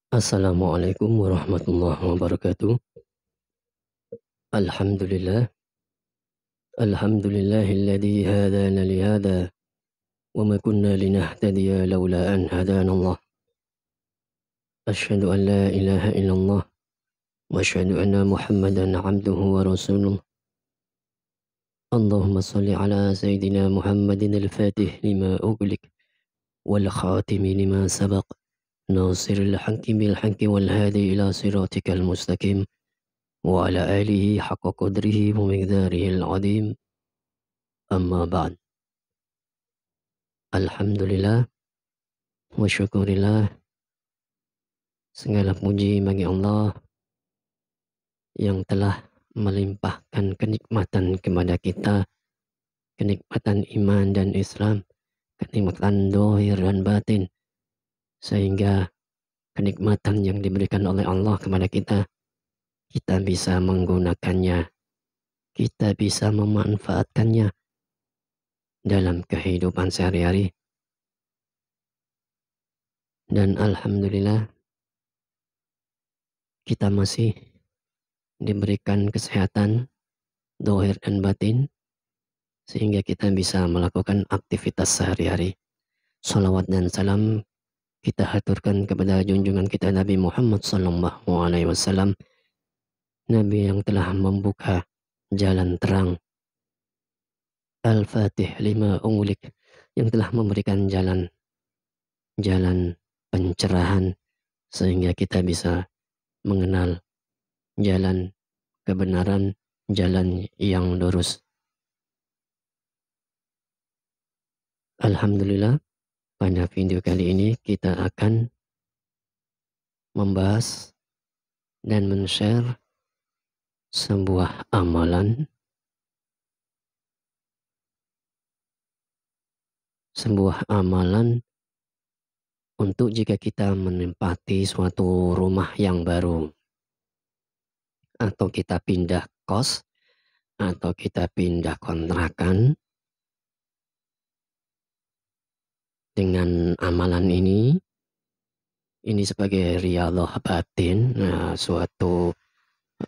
Assalamualaikum warahmatullahi wabarakatuh. Alhamdulillah. Alhamdulillahilladzi hadana lihada wa ma kunna linahtadiya laula an hadana Allah. Asyhadu an la ilaha illallah wa asyhadu anna Muhammadan abduhu wa rasuluh. Allahumma salli ala sayyidina Muhammadin al-fatih lima ughliq wal khatimi lima sabaq. Nasiril haqqi bil haqqi wal hadi ila siratikal mustaqim. Wa ala alihi haqqa qadrihi wa miqdarihil azim. Amma ba'd. Alhamdulillah wa syukurillah, segala puji bagi Allah yang telah melimpahkan kenikmatan kepada kita, kenikmatan iman dan Islam, kenikmatan zahir dan batin, sehingga kenikmatan yang diberikan oleh Allah kepada kita, kita bisa menggunakannya, kita bisa memanfaatkannya dalam kehidupan sehari-hari. Dan alhamdulillah kita masih diberikan kesehatan zahir dan batin sehingga kita bisa melakukan aktivitas sehari-hari. Salawat dan salam kita haturkan kepada junjungan kita Nabi Muhammad sallallahu alaihi wasallam, Nabi yang telah membuka jalan terang, Al-Fatih lima ughliq, yang telah memberikan jalan pencerahan sehingga kita bisa mengenal jalan kebenaran, jalan yang lurus. Alhamdulillah, pada video kali ini kita akan membahas dan men-share sebuah amalan untuk jika kita menempati suatu rumah yang baru, atau kita pindah kos, atau kita pindah kontrakan. Dengan amalan ini sebagai riyadhah batin, suatu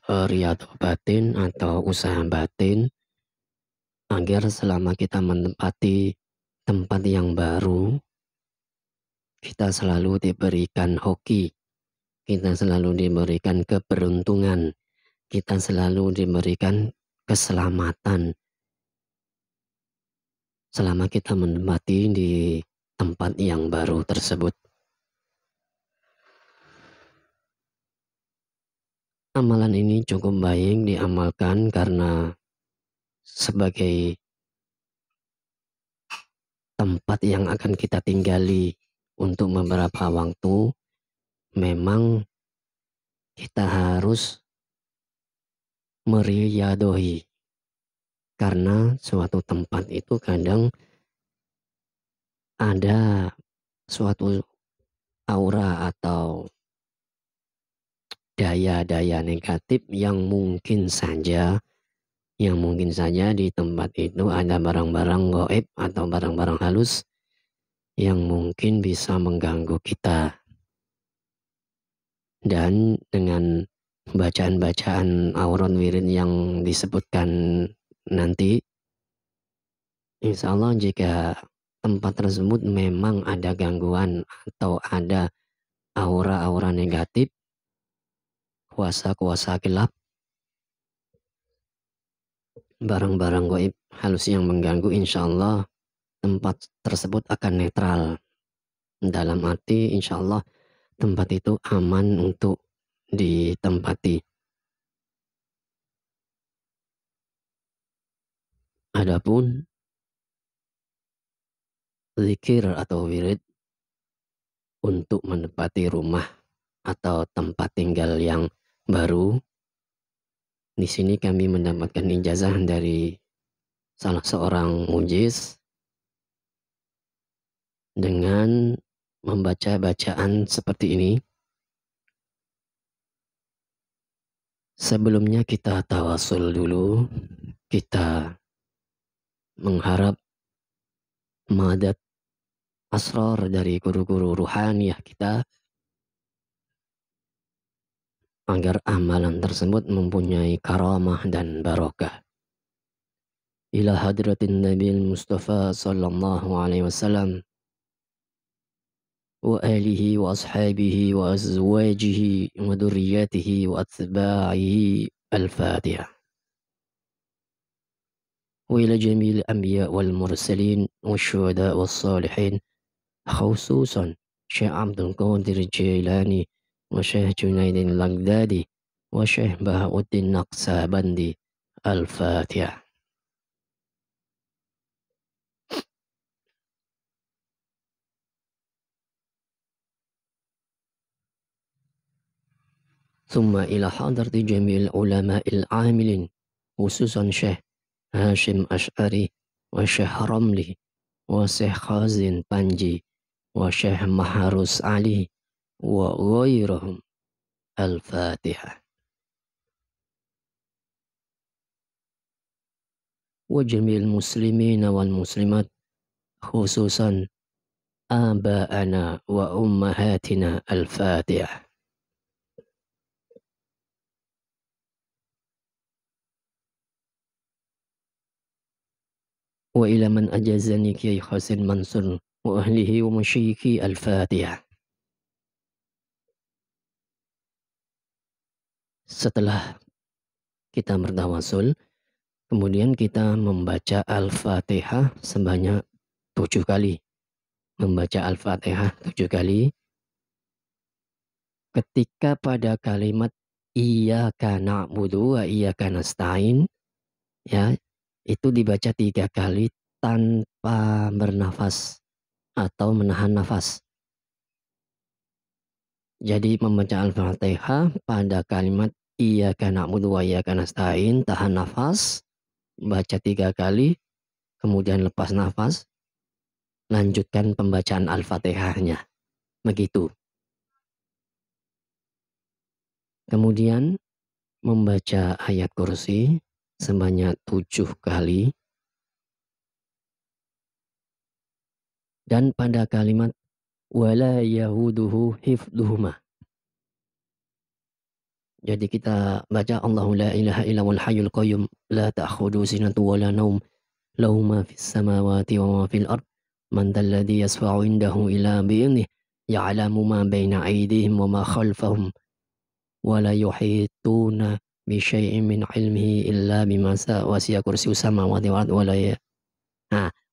riyadhah batin atau usaha batin, agar selama kita menempati tempat yang baru, kita selalu diberikan hoki, kita selalu diberikan keberuntungan, kita selalu diberikan keselamatan selama kita menempati di tempat yang baru tersebut. Amalan ini cukup baik diamalkan karena sebagai tempat yang akan kita tinggali untuk beberapa waktu, memang kita harus meriyadhohi, karena suatu tempat itu kadang ada suatu aura atau daya-daya negatif yang mungkin saja di tempat itu ada barang-barang gaib atau barang-barang halus yang mungkin bisa mengganggu kita. Dan dengan bacaan-bacaan aurat wirid yang disebutkan nanti, insya Allah jika tempat tersebut memang ada gangguan atau ada aura-aura negatif, kuasa-kuasa gelap, barang-barang gaib halus yang mengganggu, insya Allah tempat tersebut akan netral. Dalam arti insya Allah tempat itu aman untuk ditempati. Adapun zikir atau wirid untuk menempati rumah atau tempat tinggal yang baru, di sini kami mendapatkan ijazah dari salah seorang mujiz dengan membaca bacaan seperti ini. Sebelumnya kita tawasul dulu, kita mengharap madad asrar dari guru-guru ruhaniyah kita agar amalan tersebut mempunyai karamah dan barokah. Ila hadratin Nabi Mustafa sallallahu alaihi wasallam wa alihi wa ashabihi wa azwajihi wa dhurriyyatihi wa atba'ihi al-Fatihah. Wa ila jamil anbiya wal mursalin wasyuhada was salihin, khususan Syekh Abdul Qadir Jailani wa Syekh Junaidin Laghdadi wa Syekh Bahauddin Naqsabandi. Al-Fatihah. Thumma ila hadrati jamil ulama'il amilin, khususan Syekh Hashim Ash'ari wa Syekh Ramli wa Syekh Khazin Panji wa Syekh Maharus Ali wa ghairahum. Al-Fatihah. Wa jamil muslimin wal muslimat, khususan aba'ana wa ummahatina. Al-Fatihah. Wa ila man ajazani Kiai Hasan Mansur wa ahlihi wa masyayikhi. Al-Fatihah. Setelah kita bertawasul, kemudian kita membaca Al-Fatihah sebanyak 7 kali. Membaca Al-Fatihah 7 kali. Ketika pada kalimat Iyyaka na'budu wa iyyaka nasta'in, ya, itu dibaca 3 kali tanpa bernafas atau menahan nafas. Jadi membaca Al-Fatihah pada kalimat Iyyaka na'budu wa iyyaka nasta'in, tahan nafas, baca 3 kali, kemudian lepas nafas, lanjutkan pembacaan Al-Fatihahnya. Begitu. Kemudian membaca ayat kursi sebanyak 7 kali. Dan pada kalimat wala yahuduhu hifduhuma, jadi kita baca Allahu la ilaha illa wal hayyul qayyum la ta'khudhu sinatu wala naum lahu ma fis samawati wa ma fil ard man dalladhi yasfa'u indahu ila bi'idhnih ya'lamu ma baina aydihim wa ma khalfahum wa la yuhituna bi syai'in min ilmihi illa bima sha'a wasi'a kursiyyus samawati wal ard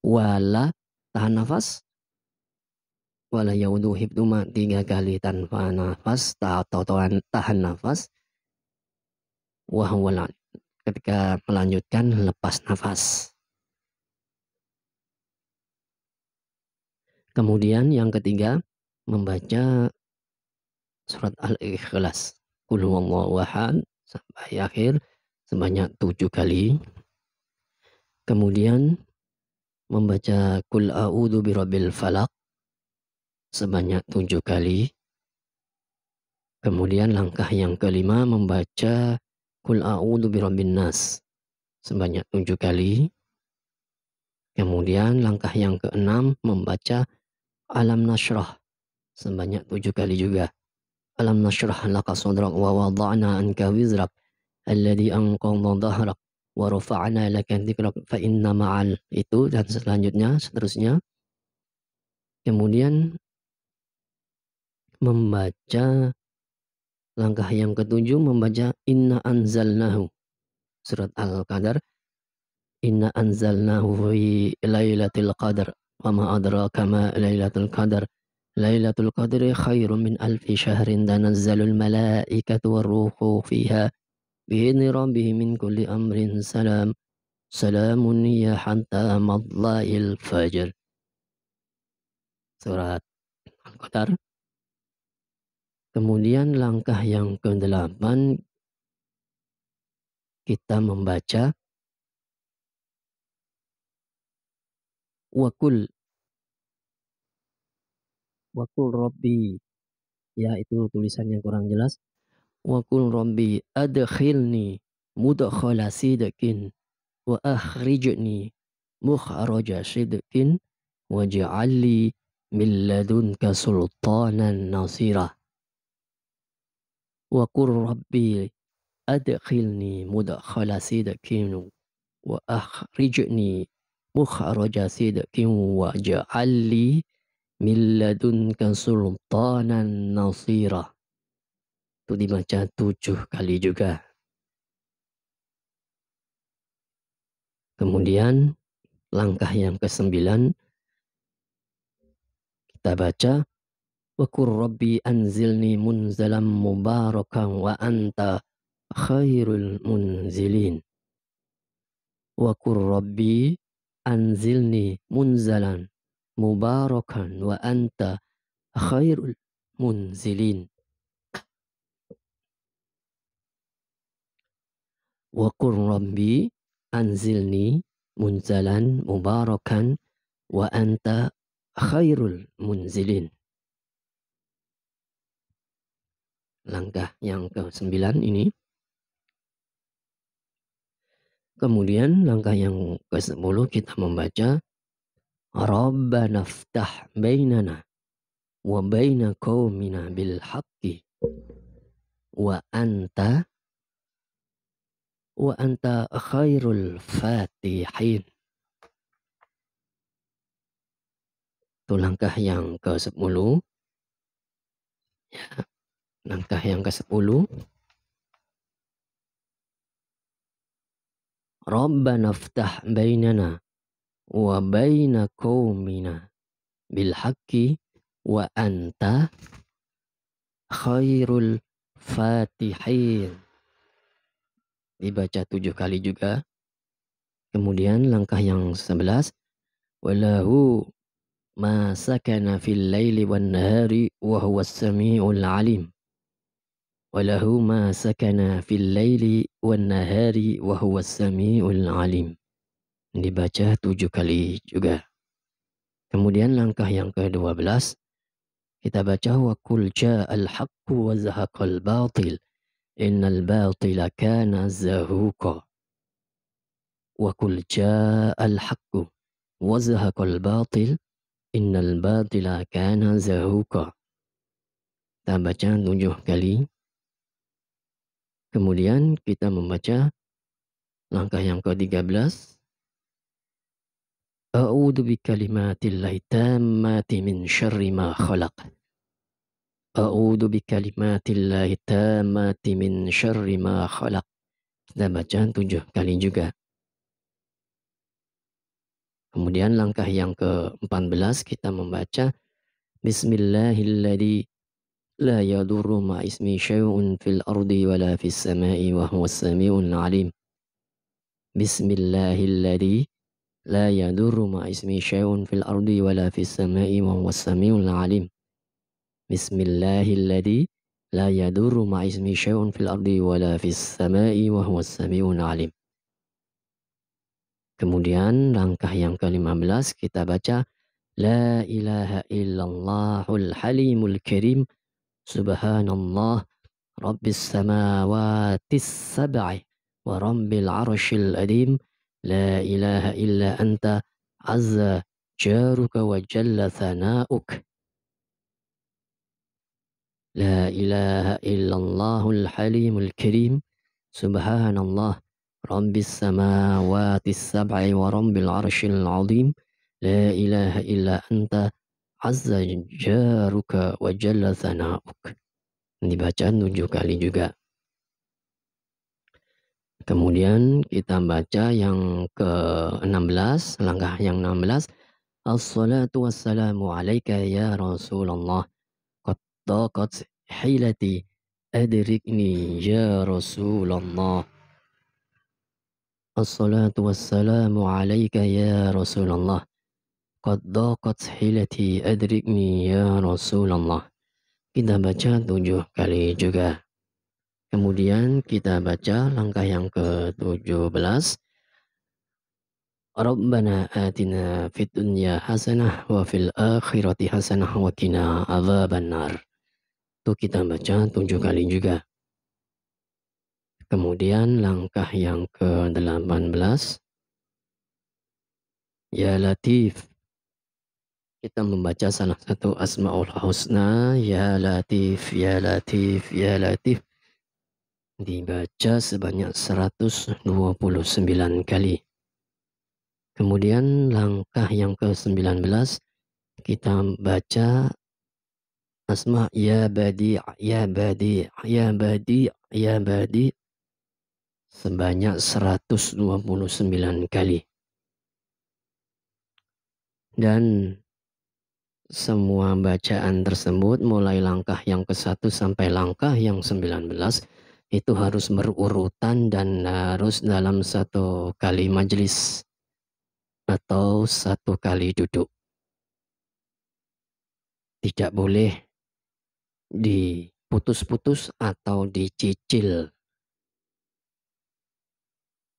wala tahan nafas, wala yaudu hibduma 3 kali tanpa nafas atau tahan nafas, wahwala ketika melanjutkan lepas nafas. Kemudian yang ketiga membaca surat Al-Ikhlas, Qul huwallahu ahad sampai akhir sebanyak 7 kali. Kemudian membaca Qul a'udzu birabbil falaq sebanyak 7 kali. Kemudian langkah yang kelima membaca Qul a'udzu birabbin nas sebanyak 7 kali. Kemudian langkah yang keenam membaca Alam Nashrah sebanyak 7 kali juga. Alam nashrah laka sadrak wa wada'na anka wizrak alladhi anqadha dhahrak wa rafa'na laka dzikrak fa inna ma'al, itu dan seterusnya. Kemudian membaca langkah yang ketujuh membaca Inna anzalnahu surat Al-Qadar, Inna anzalnahu fi lailatul qadar wa ma adraka ma lailatul qadar lailatul qadri khairum min alfi syahrin tanazzalul malaikatu warruhu fiha bi'idzni rabbihim min kulli amrin salam salamun hiya hatta matla'il fajr. Surat Al-Qadar. Kemudian langkah yang ke-8 kita membaca Wakul Rabbi, ya itu tulisannya kurang jelas. Wakul Rabbi adkhilni mudkhala sidqin wa akhrijni mukhraja sidqin waj'alli min ladunka sultanan nasira. wa qur rabbi adkhilni mudkhala sidqin wa akhrijni mukhraja sidqin waj'al li min ladunka sultanan nasira. Itu dibaca 7 kali juga. Kemudian langkah yang ke-9 kita baca wa qur rabbi anzilni munzalan mubarakan wa anta khairul munzilin. Wa qur rabbi anzilni munzalan mubarakan wa anta khairul munzilin. Wa qur rabbi anzilni munzalan mubarakan wa anta khairul munzilin. Langkah yang ke-9 ini. Kemudian langkah yang ke-10 kita membaca Rabbana ftah bainana wa baina qaumina bil haqqi wa anta khairul fatihin. Itu langkah yang ke-10. Ya, langkah yang ke-10. Rabbana ftah bainana wa baina qaumina bil haqqi wa anta khairul fatihin. Dibaca 7 kali juga. Kemudian langkah yang 11. Walahu ma sakana fil laili wan nahari wa huwas samiul alim. Walahu ma sakana fil laili wan nahari wa huwas samiul alim. Dibaca 7 kali juga. Kemudian langkah yang ke-12 kita baca wa qul ja'al haqqu wa zahaqal batil innal batila kana zahuqa. Wa qul ja'al haqqu wa zahaqal batil innal batila kana zahuqa. Kita baca 7 kali. Kemudian kita membaca langkah yang ke-13. A'udzu bikalimatillahi tammati min syarri ma khalaq. A'udzu bikalimatillahi tammati min syarri ma khalaq. Kita baca 7 kali juga. Kemudian langkah yang ke-14 kita membaca Bismillahilladzi la yadurru ma ismi syai'un fil ardi wala fis sama'i wa huwas samiul alim. Bismillahilladzi la yadurru ma ismi syai'un fil ardi wala fis sama'i wa huwas samiul alim. Bismillahilladzi la yadurru ma ismi syai'un fil ardi wala fis sama'i wa huwas samiul alim. Kemudian langkah yang ke-15 kita baca La ilaha illallahul halimul karim subhanallah rabbis samawati sab'i wa rabbil arshil adim la ilaha illa anta azza jaruka wa jalla thana'uk. La ilaha illallahul halimul karim subhanallah rabbis samawati sab'i wa rabbil arshil adim la ilaha illa anta azza jaruka wa jalla thana'uk. Dibaca 7 kali juga. Kemudian kita baca yang ke-16, langkah yang 16. Assalatu wassalamu alaika ya Rasulullah. Qad daqat hilati adrikni ya Rasulullah. Assalatu wassalamu alaika ya Rasulullah. Qad daqat hilati adrikni ya Rasulullah. Kita baca 7 kali juga. Kemudian kita baca langkah yang ke-17. Rabbana atina fid dunya hasanah wa fil akhirati hasanah wa qina adzabannar. Itu kita baca 7 kali juga. Kemudian langkah yang ke-18. Ya Latif. Kita membaca salah satu Asmaul Husna, Ya Latif, Ya Latif, Ya Latif. dibaca sebanyak 129 kali. Kemudian langkah yang ke-19 kita baca Asma ya badi' ya badi' ya badi' ya badi' sebanyak 129 kali. Dan semua bacaan tersebut mulai langkah yang ke-1 sampai langkah yang 19 itu harus berurutan dan harus dalam satu kali majelis atau satu kali duduk. Tidak boleh diputus-putus atau dicicil.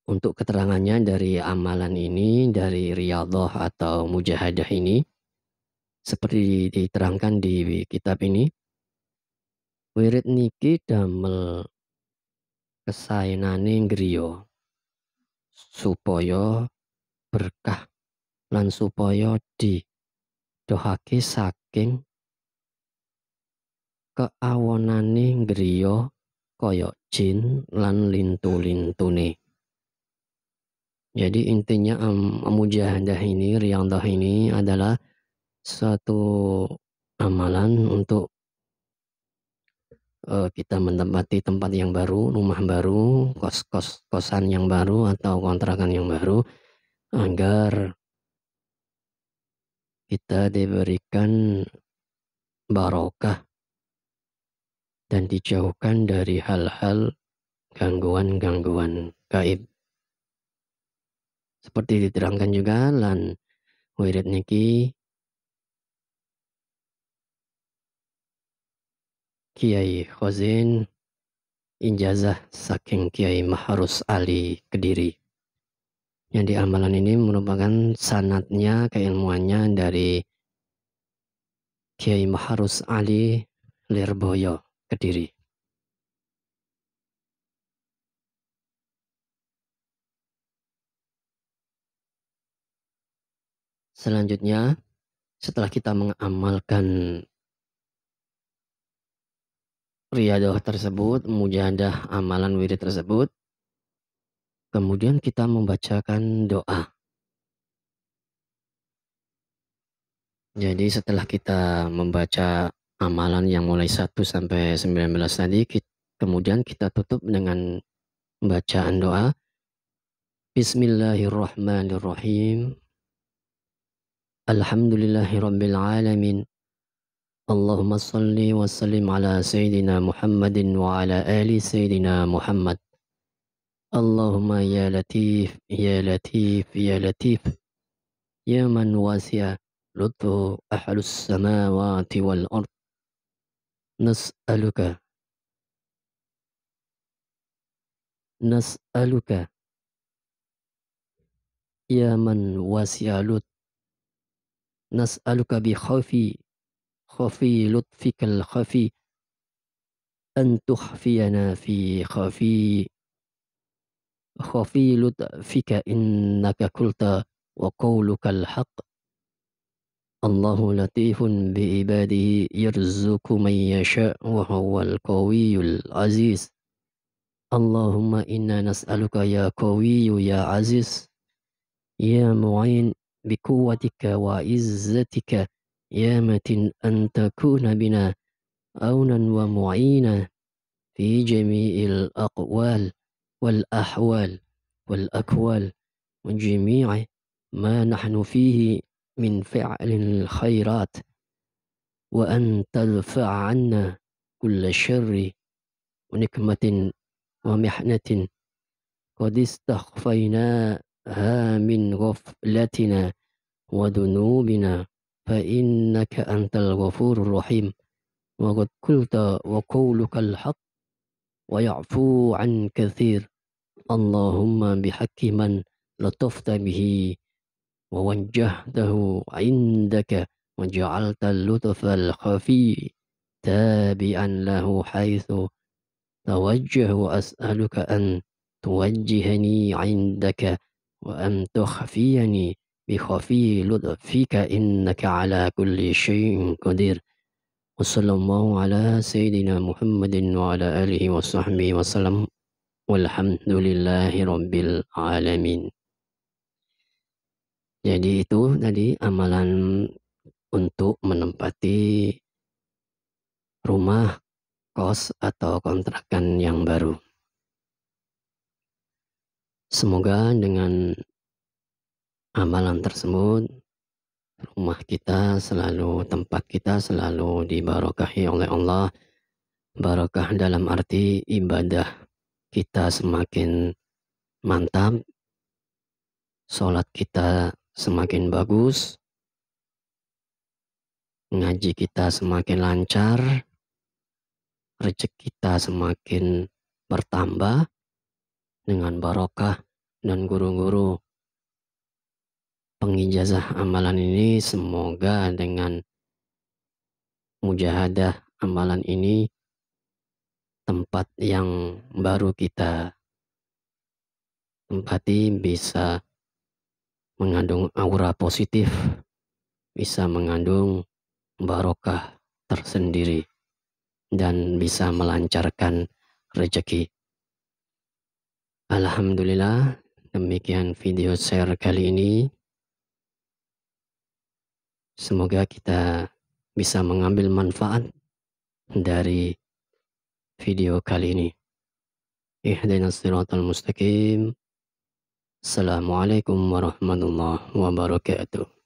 Untuk keterangannya dari amalan ini, dari riyadhah atau mujahadah ini, seperti diterangkan di kitab ini, wirid niki damel kesaenane griya supaya berkah lan supaya didohake saking keawonane griya kaya jin lan lintu-lintune. Jadi intinya mujahadah ini, riyadhah ini adalah suatu amalan untuk kita menempati tempat yang baru, rumah baru, kosan yang baru atau kontrakan yang baru, agar kita diberikan barokah dan dijauhkan dari hal-hal gangguan-gangguan gaib. Seperti diterangkan juga lan wirid niki Kiai Khozin ijazah saking Kiai Mahrus Ali Kediri. Yang di amalan ini merupakan sanadnya, keilmuannya dari Kiai Mahrus Ali Lirboyo Kediri. Selanjutnya, setelah kita mengamalkan riyadhah tersebut, mujahadah amalan wirid tersebut, kemudian kita membacakan doa. Jadi setelah kita membaca amalan yang mulai 1 sampai 19 tadi, kemudian kita tutup dengan bacaan doa. Bismillahirrahmanirrahim. Alhamdulillahirabbil alamin. Allahumma salli wa sallim ala sayyidina Muhammadin wa ala ali sayyidina Muhammad. Allahumma ya latif, ya latif, ya latif. Ya man wasi'a lutfu ahlus samawati wal ard. Nas'aluka ya man wasi'a lut. Nas'aluka bi khafi lutfikal khafi an tukhfiyana fi khafi lutfika innaka kulta wa qawlukal haq. Allahu latifun bi ibadihi yarzuqu man yasha wa huwal qawiyyul aziz. Allahumma inna nas'aluka ya qawiyyu ya aziz ya mu'in بقوتك وعزتك يا متن أن تكون بنا عونا ومعينا في جميع الأقوال والأحوال والأكوال وجميع ما نحن فيه من فعل الخيرات وأن تدفع عنا كل شر ونكمة ومحنة قد استخفيناها من غفلتنا وذنوبنا فإنك أنت الغفور الرحيم وقد قلت وقولك الحق ويعفو عن كثير. اللهم بحق من لطفت به ووجهته عندك وجعلت اللطف الخفي تابعا له حيث توجه وأسألك أن توجهني عندك وأن تخفيني بخفي لطفك إنك على كل شيء قدير. Wassallallahu ala sayyidina Muhammadin wa ala alihi wa sahbihi wasallam. Walhamdulillahi rabbil alamin. Jadi itu tadi amalan untuk menempati rumah, kos, atau kontrakan yang baru. Semoga dengan amalan tersebut rumah kita selalu, tempat kita selalu dibarakahi oleh Allah. Barakah dalam arti ibadah kita semakin mantap, sholat kita semakin bagus, ngaji kita semakin lancar, rezeki kita semakin bertambah dengan barokah, dan guru-guru pengijazah amalan ini semoga dengan mujahadah amalan ini tempat yang baru kita tempati bisa mengandung aura positif, bisa mengandung barokah tersendiri, dan bisa melancarkan rezeki. Alhamdulillah, demikian video share kali ini. Semoga kita bisa mengambil manfaat dari video kali ini. Ihdinas siratal mustaqim. Assalamualaikum warahmatullahi wabarakatuh.